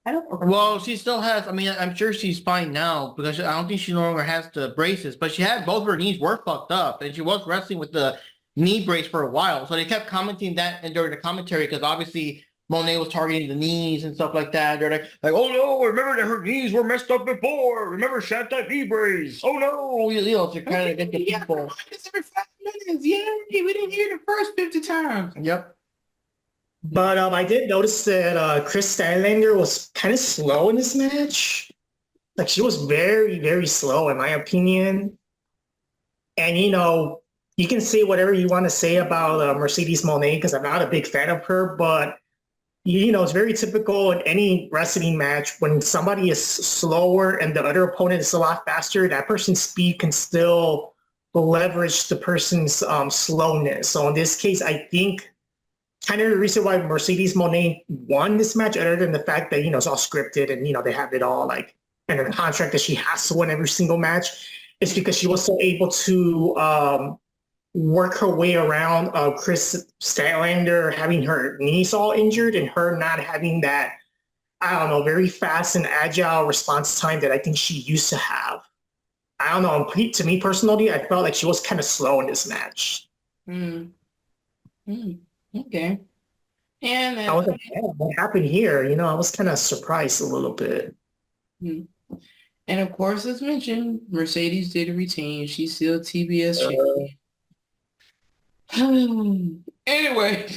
I don't know. Well, she still has. I'm sure she's fine now, because I don't think she no longer has the braces. But she had both her knees were fucked up, and she was wrestling with the knee brace for a while. So they kept commenting that during the commentary, because obviously Monet was targeting the knees and stuff like that. They're like, oh no, remember that her knees were messed up before. Remember Shantai knee brace. Oh no, to kind of get the people. Every 5 minutes, We didn't hear the first 50 times. Yep. But I did notice that Kris Statlander was kind of slow in this match. Like she was very, very slow in my opinion. And you can say whatever you want to say about Mercedes Mone because I'm not a big fan of her, but it's very typical in any wrestling match when somebody is slower and the other opponent is a lot faster, that person's speed can still leverage the person's slowness. So in this case, I think kind of the reason why Mercedes Mone won this match, other than the fact that, it's all scripted and, they have it all like in a contract that she has to win every single match, is because she was so able to work her way around Kris Statlander having her knees all injured and her not having that, I don't know, very fast and agile response time that I think she used to have. I don't know. To me personally, I felt like she was kind of slow in this match. Okay. And I was like, yeah, what happened here? I was kind of surprised a little bit. and of course, as mentioned, Mercedes did retain. She's still TBS champion. Anyway,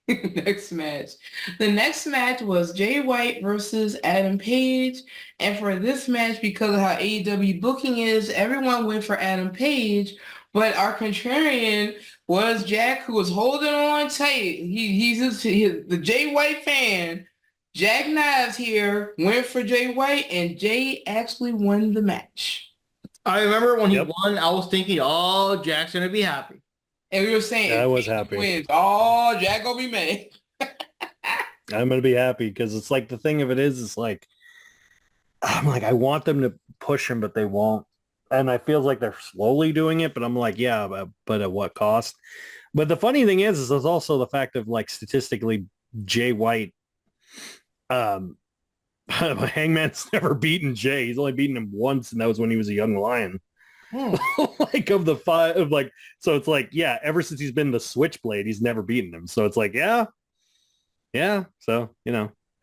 next match. The next match was Jay White versus Adam Page. And for this match, because of how AEW booking is, everyone went for Adam Page. But our contrarian was Jack, who was holding on tight. He's the Jay White fan. Jack Knives here went for Jay White, and Jay actually won the match. I remember when he won, I was thinking, oh, Jack's going to be happy. And we were saying, I was happy. Wins, oh, Jack going to be mad. I'm going to be happy because it's like the thing of it is, it's like, I'm like, I want them to push him, but they won't. And I feel like they're slowly doing it, but I'm like, yeah, but at what cost? But the funny thing is there's also the fact of like statistically, Jay White, Hangman's never beaten Jay. He's only beaten him once, and that was when he was a young lion. Like of the five, of like, so it's like, yeah, ever since he's been the Switchblade, he's never beaten him. So it's like, yeah. So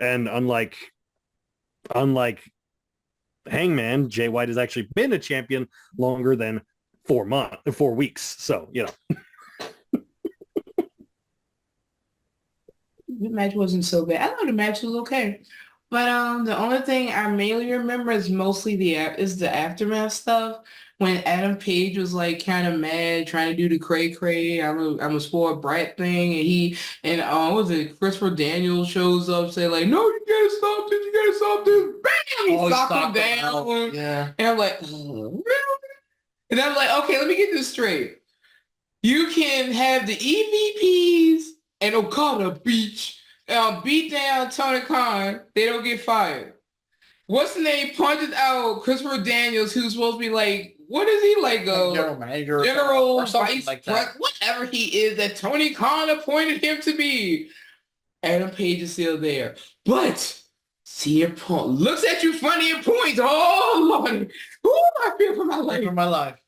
and unlike Hangman, Jay White has actually been a champion longer than 4 weeks. So, The match wasn't so bad. I thought the match was okay. But the only thing I mainly remember is mostly the aftermath stuff. When Adam Page was like kind of mad, trying to do the cray, I'm a spoiled brat thing, and what was it, Christopher Daniels shows up, say like, no, you gotta stop this, bam, he knocked him down. Yeah. And I'm like, oh, really? And I'm like, okay, let me get this straight. You can have the EVPs and Okada beat down Tony Khan, they don't get fired. What's the name? Pointed out Christopher Daniels, who's supposed to be like, what is he like? General manager, general or something vice like president, whatever he is that Tony Khan appointed him to be. Adam Page is still there, but CM Punk looks at you funny and points. Oh Lord, who I feel for my life? For my life.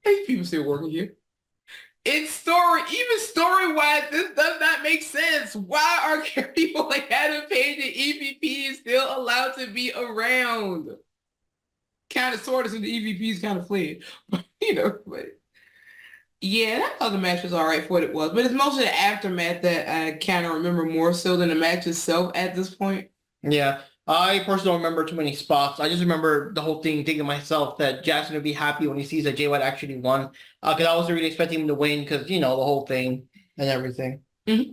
These people still working here. It's story-wise, this does not make sense. Why are people like Adam Page and EVP still allowed to be around? Kind of sort of, since the EVPs kind of fled. But, but yeah, I thought the match was all right for what it was. But it's mostly the aftermath that I kind of remember more so than the match itself at this point. Yeah. I personally don't remember too many spots. I just remember the whole thing, thinking to myself that Jack's going to be happy when he sees that Jay White actually won. Because I wasn't really expecting him to win because, the whole thing and everything. Mm-hmm.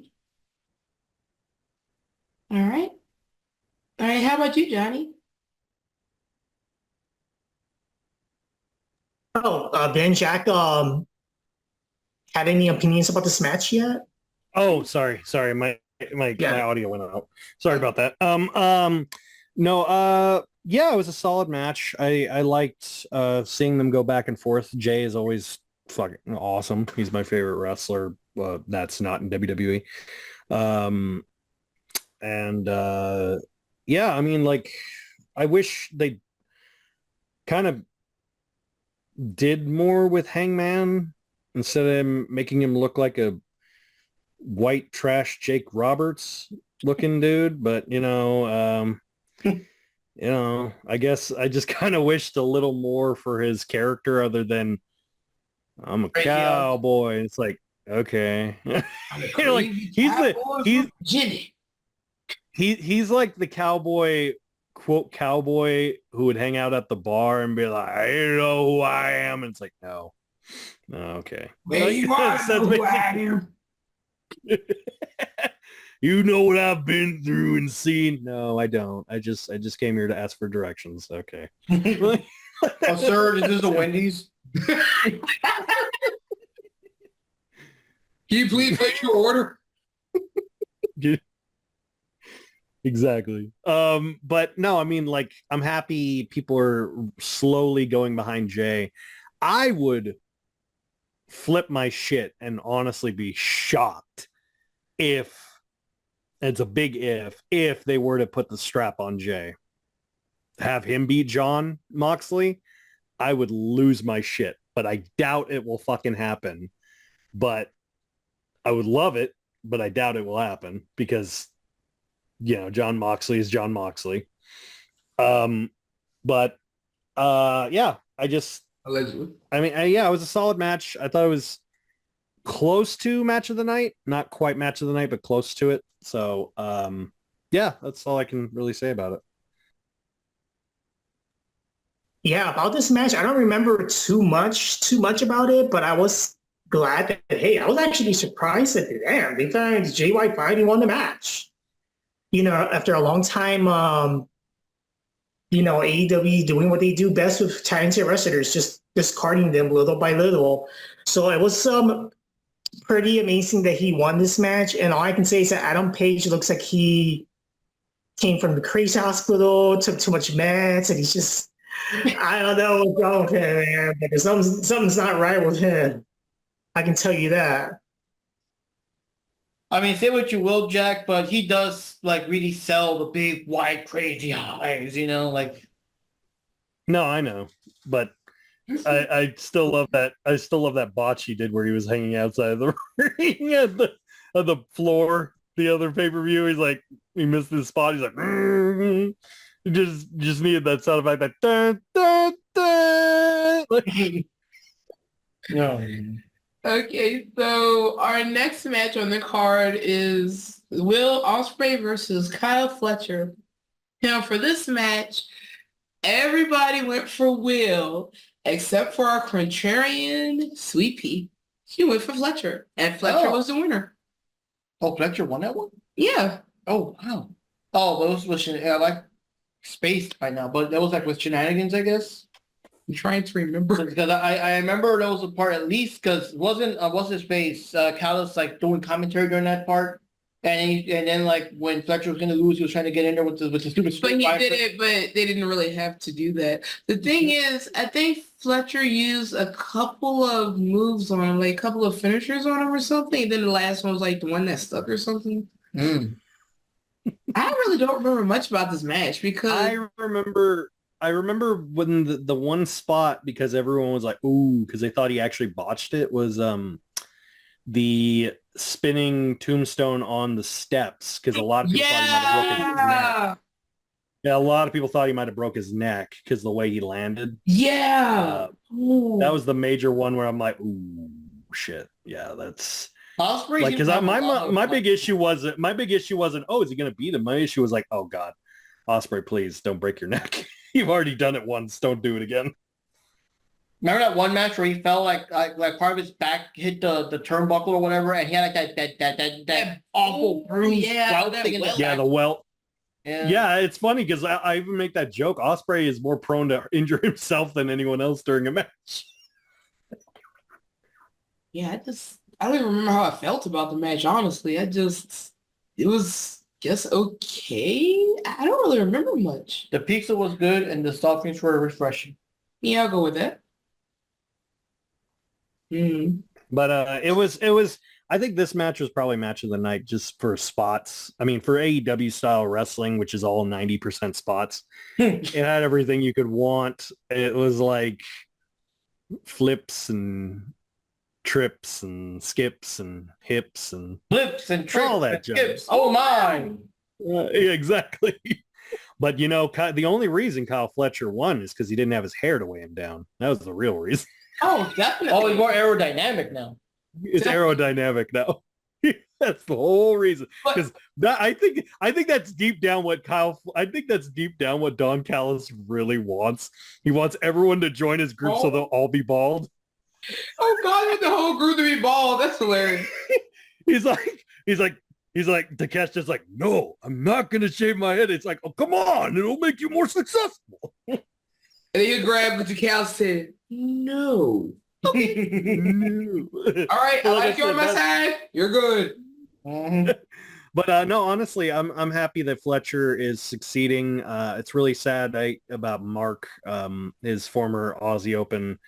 All right. How about you, Johnny? Ben, Jack, had any opinions about this match yet? Oh, sorry. My audio went out. Sorry about that. Yeah, it was a solid match. I liked seeing them go back and forth. Jay is always fucking awesome. He's my favorite wrestler. That's not in WWE. Yeah, I mean, like, I wish they kind of did more with Hangman instead of making him look like a white trash Jake Roberts looking dude. But I guess I just kind of wished a little more for his character other than I'm a Crazy cowboy. It's like, okay. I'm a You know, like crazy he's the cowboy he's from Virginia. he's like the cowboy, quote cowboy, who would hang out at the bar and be like, I know who I am. And it's like, no. Okay. Where you are, That's know who I basically- am. You know what I've been through and seen. No, I don't. I just came here to ask for directions. Okay. Oh, sir, this is the Wendy's. Can you please place your order? Exactly. But no, I mean, like, I'm happy people are slowly going behind Jay. I would flip my shit and honestly be shocked if, it's a big if they were to put the strap on Jay. Have him beat John Moxley, I would lose my shit. But I doubt it will fucking happen. But I would love it, but I doubt it will happen because, you know, John Moxley is John Moxley. But yeah, Allegedly. I mean, yeah, it was a solid match. I thought it was close to match of the night, not quite match of the night, but close to it. So, yeah, that's all I can really say about it. Yeah, about this match, I don't remember too much about it, but I was glad that, hey, I was actually surprised that, damn, they found Jay White finally won the match. You know, after a long time, you know, AEW doing what they do best with talented wrestlers, just discarding them little by little. So it was pretty amazing that he won this match. And all I can say is that Adam Page looks like he came from the crazy hospital, took too much meds, and he's just, I don't know what's wrong with him, man. But something's not right with him. I can tell you that. I mean, say what you will, Jack, but he does like really sell the big, white, crazy eyes, you know, like. No, I know, but I still love that. I still love that botch he did where he was hanging outside of the ring at the floor. The other pay-per-view, he's like, he missed his spot. He's like, he just needed that sound effect, that dun, dun, dun. Like, No. Okay, so our next match on the card is Will Ospreay versus Kyle Fletcher. Now, for this match, everybody went for Will, except for our contrarian, Sweet Pea. He went for Fletcher, and Fletcher was the winner. Oh, Fletcher won that one? Yeah. Oh, wow. Oh, but it was like spaced by now, but that was like with shenanigans, I guess. I'm trying to remember. Because I remember there was a part at least because wasn't what's his face Callis like doing commentary during that part, and then like when Fletcher was gonna lose, he was trying to get in there with the stupid. But he did it, but they didn't really have to do that. The thing is, I think Fletcher used a couple of moves on him, like a couple of finishers on him or something. And then the last one was like the one that stuck or something. Mm. I really don't remember much about this match because I remember when the one spot, because everyone was like, ooh, because they thought he actually botched it, was the spinning tombstone on the steps, because a lot of people thought he might have broken his neck. Yeah, a lot of people thought he might have broke his neck because the way he landed. Yeah. That was the major one where I'm like, ooh, shit. Yeah, that's Ospreay, like, because my big issue wasn't oh, is he gonna beat him? My issue was like, oh god, Ospreay, please don't break your neck. You've already done it once. Don't do it again. Remember that one match where he fell like part of his back hit the turnbuckle or whatever, and he had like that awful bruise. Yeah, thing in the Yeah, back. the welt. Yeah. Yeah, it's funny because I even make that joke. Ospreay is more prone to injure himself than anyone else during a match. Yeah, I don't even remember how I felt about the match, honestly. It was just okay. I don't really remember much. The pizza was good and the softings were refreshing. Yeah, I'll go with that. But it was I think this match was probably match of the night just for spots. I mean, for AEW style wrestling, which is all 90% spots, it had everything you could want. It was like flips and trips and skips and hips and Flips and tricks all that and junk. skips. Oh my. Yeah, exactly. But you know, the only reason Kyle Fletcher won is because he didn't have his hair to weigh him down. That was the real reason. Oh, definitely. Oh, he's more aerodynamic now. It's aerodynamic now. That's the whole reason. Because I think that's deep down what Don Callis really wants. He wants everyone to join his group so they'll all be bald. Oh God, with the whole group to be bald. That's hilarious. He's like Takeshita's like, no, I'm not gonna shave my head. It's like, oh come on, it'll make you more successful. And then you grab the cow and said, no. No. All right, I like you on my side. You're good. But no, honestly, I'm happy that Fletcher is succeeding. It's really sad about Mark, his former Aussie Open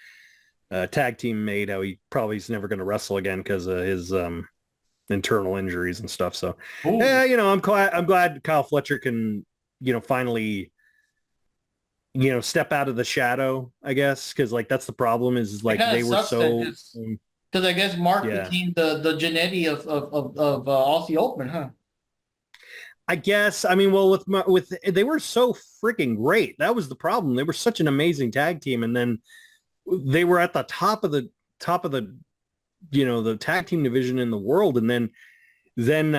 tag team mate, how he probably is never going to wrestle again because of his internal injuries and stuff. So, yeah, I'm glad Kyle Fletcher can, finally, step out of the shadow, I guess, because like that's the problem is like they were so. Because I guess Mark became the Janetti of Aussie Open, huh? I guess. I mean, well, with they were so freaking great. That was the problem. They were such an amazing tag team, and then they were at the top of the the tag team division in the world, and then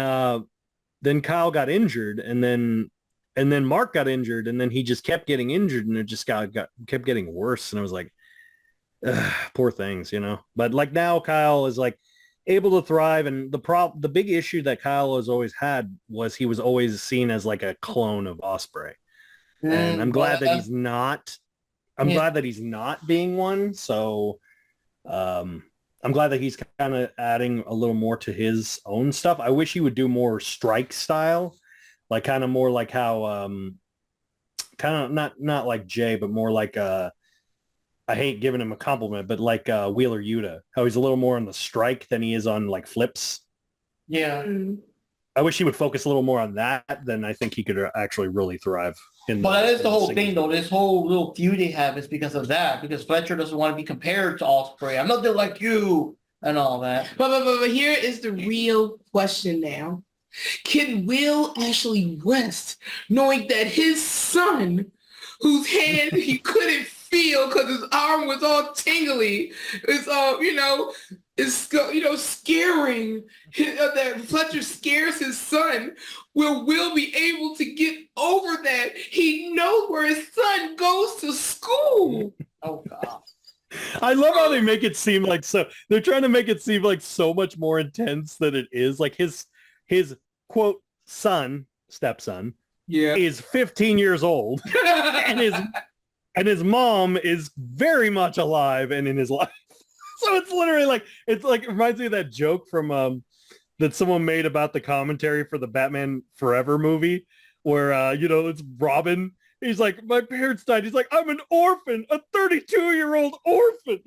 Kyle got injured, and then Mark got injured, and then he just kept getting injured, and it just kept getting worse. And I was like, ugh, poor things, But like now, Kyle is like able to thrive, and the big issue that Kyle has always had was he was always seen as like a clone of Ospreay, and I'm glad that he's not. I'm glad that he's not being one. So I'm glad that he's kind of adding a little more to his own stuff. I wish he would do more strike style, like kind of more like how kind of not like Jay, but more like I hate giving him a compliment, but like Wheeler Yuta, how he's a little more on the strike than he is on like flips. Yeah. I wish he would focus a little more on that. Then I think he could actually really thrive. But that is the whole thing, though. This whole little feud they have is because of that. Because Fletcher doesn't want to be compared to Ospreay. I'm nothing like you and all that. But here is the real question now. Can Will actually rest knowing that his son, whose hand he couldn't feel because his arm was all tingly, is scaring that Fletcher scares his son? Will be able to get over that? He knows where his son goes to school. Oh God. I love how they make it seem like they're trying to make it seem like so much more intense than it is. Like his quote stepson is 15 years old and his mom is very much alive and in his life. So it's literally like it reminds me of that joke from that someone made about the commentary for the Batman Forever movie where it's Robin. He's like, my parents died. He's like, I'm an orphan, a 32-year-old orphan.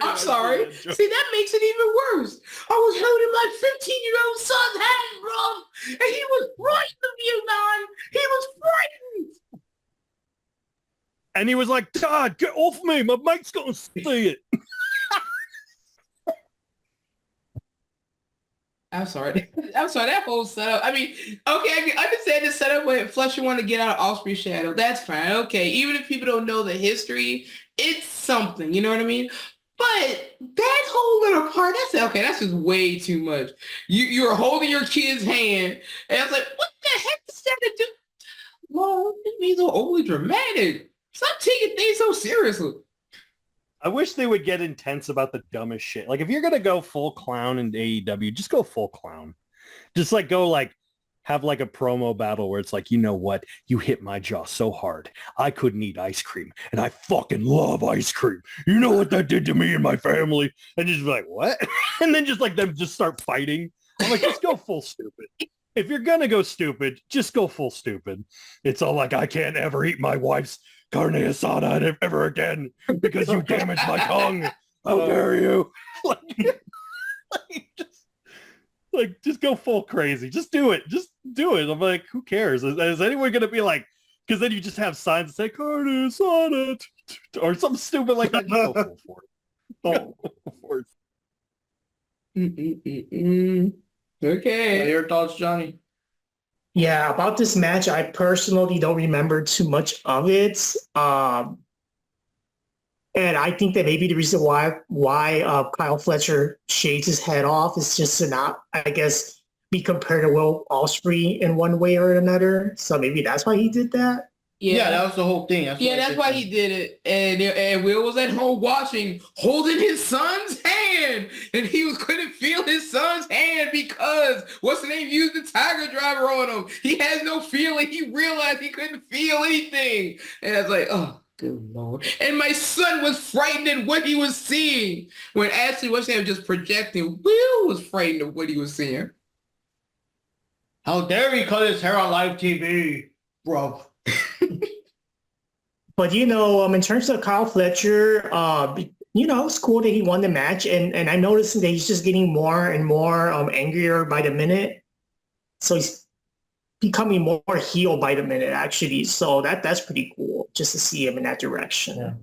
I'm sorry. See, that makes it even worse. I was holding my 15-year-old son's hand, Rob, and he was frightened of you, man. He was frightened. And he was like, Dad, get off me. My mate's going to see it. I'm sorry. That whole setup. I mean, okay, I can understand the setup when Fletcher wanted to get out of Ospreay's shadow. That's fine. Okay. Even if people don't know the history, it's something. You know what I mean? But that whole little part, that's just way too much. You're holding your kid's hand, and I was like, what the heck does that do? Well, it means so overly dramatic. Stop taking things so seriously. I wish they would get intense about the dumbest shit. Like if you're gonna go full clown in AEW, just go full clown. Just like go like have like a promo battle where it's like, you know what? You hit my jaw so hard. I couldn't eat ice cream. And I fucking love ice cream. You know what that did to me and my family? And just be like, what? And then just like them just start fighting. I'm like, just go full stupid. If you're gonna go stupid, just go full stupid. It's all like, I can't ever eat my wife's carne asada ever again because you damaged my tongue. How dare you? Just go full crazy. Just do it. Just do it. I'm like, who cares? Is anyone going to be like, because then you just have signs that say carne asada or something stupid like that. Go full for it. Go for it. Okay. Your thoughts, Johnny? Yeah, about this match, I personally don't remember too much of it. And I think that maybe the reason why Kyle Fletcher shades his head off is just to not, I guess, be compared to Will Ospreay in one way or another. So maybe that's why he did that. Yeah, that was the whole thing. That's why he did it. And Will was at home watching, holding his son's hand. And he couldn't feel his son's hand because what's the name used the Tiger Driver on him. He has no feeling. He realized he couldn't feel anything. And I was like, oh, good Lord. And my son was frightened at what he was seeing. When Ashley was just projecting, Will was frightened of what he was seeing. How dare he cut his hair on live TV, bro. But in terms of Kyle Fletcher, it's cool that he won the match, and I noticed that he's just getting more and more angrier by the minute. So he's becoming more heel by the minute, actually. So that's pretty cool just to see him in that direction. Yeah.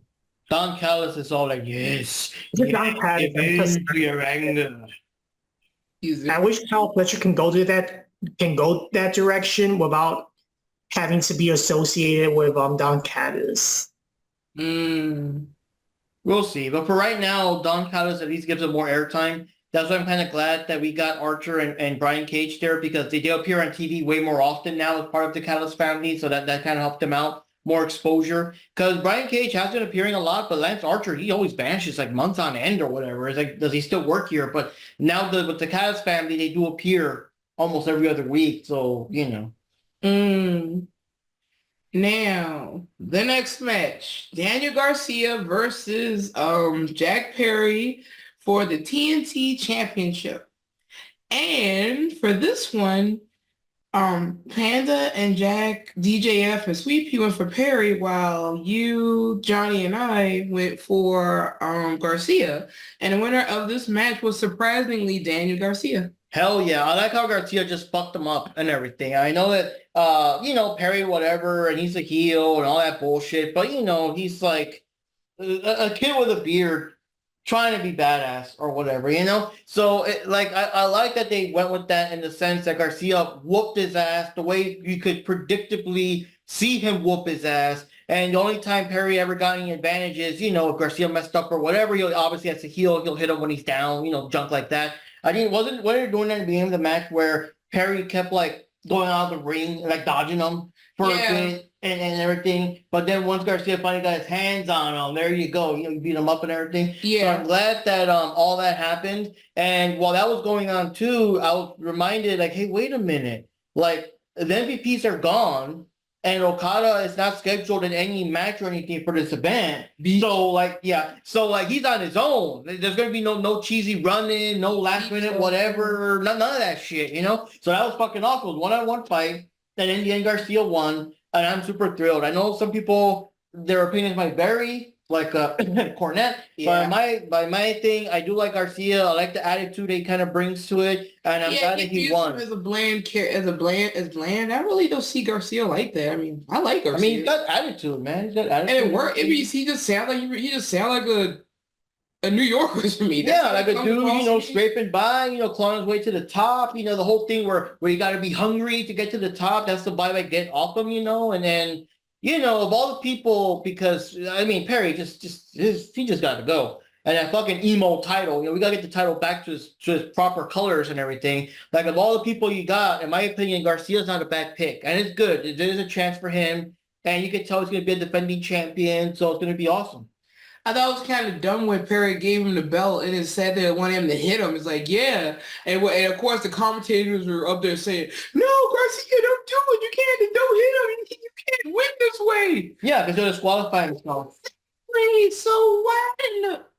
Don Callis is all like, yes, Don Callis, into your anger. I wish Kyle Fletcher can go that direction without having to be associated with Don Callis. We'll see. But for right now, Don Callis at least gives him more airtime. That's why I'm kind of glad that we got Archer and Brian Cage there, because they do appear on TV way more often now as part of the Callis family. So that kind of helped them out, more exposure. Because Brian Cage has been appearing a lot, but Lance Archer, he always vanishes like months on end or whatever. It's like, does he still work here? But now with the Callis family, they do appear almost every other week. So, Now, the next match, Daniel Garcia versus Jack Perry for the TNT Championship. And for this one, Panda and Jack, DJF and Sweet Pea went for Perry, while you, Johnny, and I went for Garcia. And the winner of this match was surprisingly Daniel Garcia. Hell yeah. I like how Garcia just fucked him up and everything. I know that, Perry, whatever, and he's a heel and all that bullshit, but, he's like a kid with a beard trying to be badass or whatever, So, I like that they went with that in the sense that Garcia whooped his ass the way you could predictably see him whoop his ass. And the only time Perry ever got any advantages, if Garcia messed up or whatever, he'll obviously as a heel, he'll hit him when he's down, junk like that. Wasn't they doing that at the beginning of the match where Perry kept like going out of the ring, like dodging them for a bit and everything. But then once Garcia finally got his hands on him, there you go. You beat him up and everything. Yeah. So I'm glad that all that happened. And while that was going on too, I was reminded like, hey, wait a minute. Like the MVPs are gone. And Okada is not scheduled in any match or anything for this event. So he's on his own. There's going to be no cheesy run-in, no last-minute whatever, none of that shit, So that was fucking awful. It was one-on-one fight, and in the end, Garcia won, and I'm super thrilled. I know some people, their opinions might vary, like Cornette. Yeah. But by my thing, I do like Garcia. I like the attitude he kind of brings to it, and I'm glad that he won. As bland. I really don't see Garcia like that. I mean, I like Garcia. I mean, he's got attitude, man. He's got attitude, and it worked. He just sounds like a New Yorker to me. That's like a dude, scraping by, clawing his way to the top. The whole thing where you got to be hungry to get to the top. That's the vibe I get off him, and then. Of all the people, because Perry he just got to go. And that fucking emo title, we got to get the title back to his proper colors and everything. Like of all the people you got, in my opinion, Garcia's not a bad pick, and it's good. There's a chance for him, and you can tell he's going to be a defending champion, so it's going to be awesome. I thought it was kind of dumb when Perry gave him the belt and it said they wanted him to hit him. It's like, yeah. And of course the commentators were up there saying, no, Garcia, don't do it. Don't hit him. You can't win this way. Yeah, because they're disqualifying himself. So what?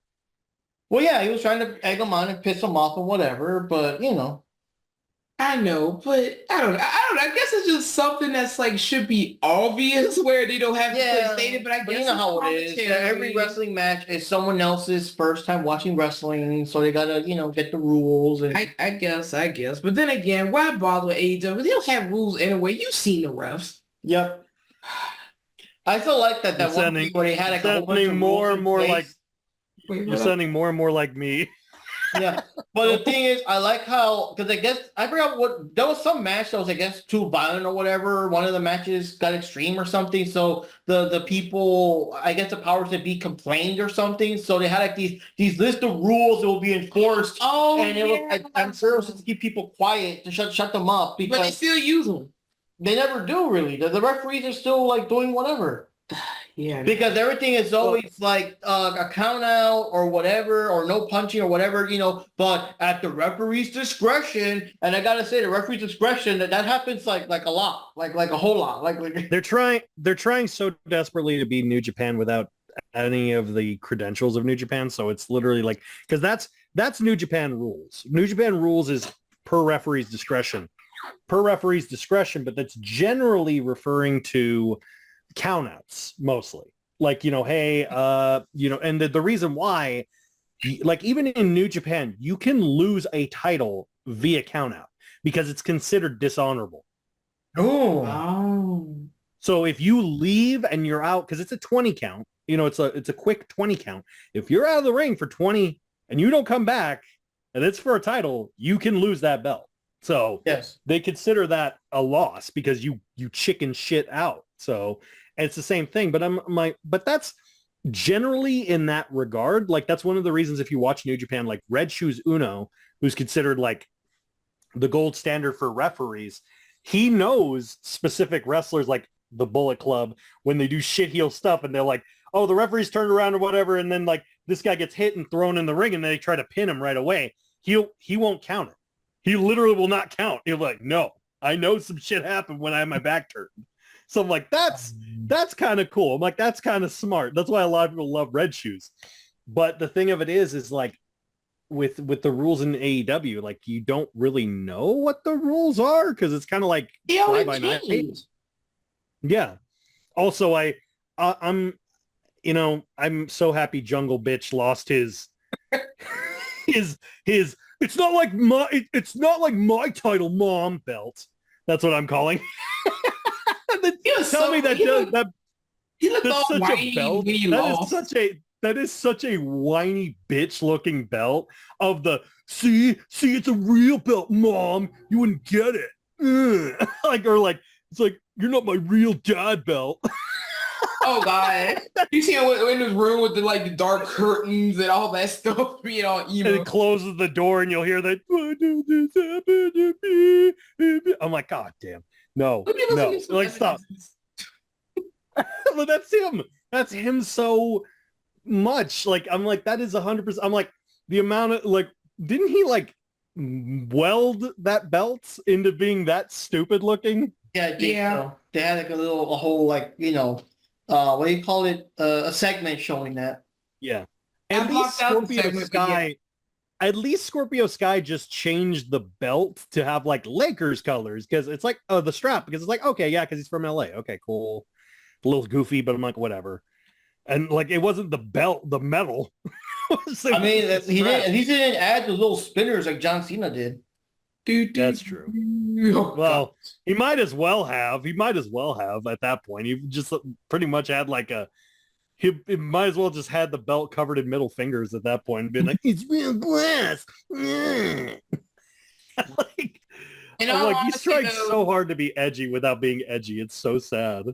Well, yeah, he was trying to egg him on and piss him off and whatever, but, I know, but I don't know. I guess it's just something that's like should be obvious where they don't have to state it, but I guess you know how it is. Every wrestling match is someone else's first time watching wrestling, so they gotta, get the rules. And I guess. But then again, why bother with AEW? They don't have rules anyway. You've seen the refs. Yep. I still like that one where they had like a whole bunch of more and more like Wait, you're sounding more and more like me. Yeah, but the thing is, I like how, because I guess I forgot what there was some match that was, I guess, too violent or whatever. One of the matches got extreme or something, so the people, I guess, the powers that be complained or something. So they had like these list of rules that will be enforced, and it was, I'm sure it was just to keep people quiet to shut them up But they because still use them. they never do really. The referees are still like doing whatever. Yeah. Because everything is always like a count out or whatever, or no punching or whatever, but at the referee's discretion, and I gotta say the referee's discretion, that happens like a lot, like a whole lot. Like They're trying so desperately to be New Japan without any of the credentials of New Japan. So it's literally like, because that's New Japan rules. New Japan rules is per referee's discretion. But that's generally referring to countouts mostly. Like, hey, and the reason why, like, even in New Japan, you can lose a title via countout because it's considered dishonorable. Oh. So if you leave and you're out, because it's a 20 count, it's a quick 20 count. If you're out of the ring for 20 and you don't come back and it's for a title, you can lose that belt. So yes, they consider that a loss because you chicken shit out. So it's the same thing, but that's generally in that regard. Like, that's one of the reasons if you watch New Japan, like Red Shoes Uno, who's considered like the gold standard for referees, he knows specific wrestlers like the Bullet Club when they do shit heel stuff and they're like, oh, the referee's turned around or whatever, and then like this guy gets hit and thrown in the ring and they try to pin him right away. He won't count it. He literally will not count. He'll like, no, I know some shit happened when I had my back turned. So I'm like, that's kind of cool. I'm like, that's kind of smart. That's why a lot of people love Red Shoes. But the thing of it is like with the rules in AEW, like you don't really know what the rules are because it's kind of like fly by night. Yeah. Also, I'm so happy Jungle Bitch lost his it's not like my title, mom belt. That's what I'm calling. Tell me that he looked all such whiny a belt. when he lost. That is such a whiny bitch looking belt of the see it's a real belt, mom. You wouldn't get it. Ugh. It's like you're not my real dad belt. Oh God! You see him in his room with the dark curtains and all that stuff being all evil. And it closes the door, and you'll hear that. Why did this happen to me? I'm like, God damn, no. Like, stop. But that's him. That's him so much. Like, I'm like, that is 100%. I'm like, the amount of like, didn't he like weld that belt into being that stupid looking? Yeah, I think so. They had like a whole like what do you call it? A segment showing that. Yeah. At least Scorpio Sky just changed the belt to have like Lakers colors because it's like the strap because it's like okay, yeah, because he's from LA. Okay, cool. A little goofy, but I'm like whatever. And like it wasn't the belt, the metal. I mean, he didn't add the little spinners like John Cena did. That's true. Well, he might as well have. At that point. He just pretty much had like he might as well just had the belt covered in middle fingers at that point and been like, it's real glass. Like, he's trying so hard to be edgy without being edgy. It's so sad.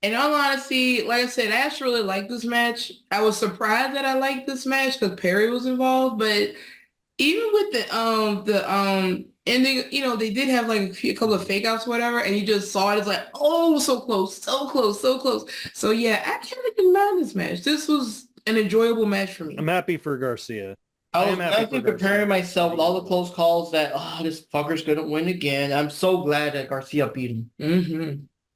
In all honesty, like I said, I actually really liked this match. I was surprised that I liked this match because Perry was involved, but even with the ending, they did have like a couple of fake outs, whatever, and you just saw it. It's like, oh, so close, so close, so close. So yeah, I kind of didn't mind this match. This was an enjoyable match for me. I'm happy for Garcia. I was definitely preparing myself with all the close calls that this fucker's gonna win again. I'm so glad that Garcia beat him. Mm-hmm.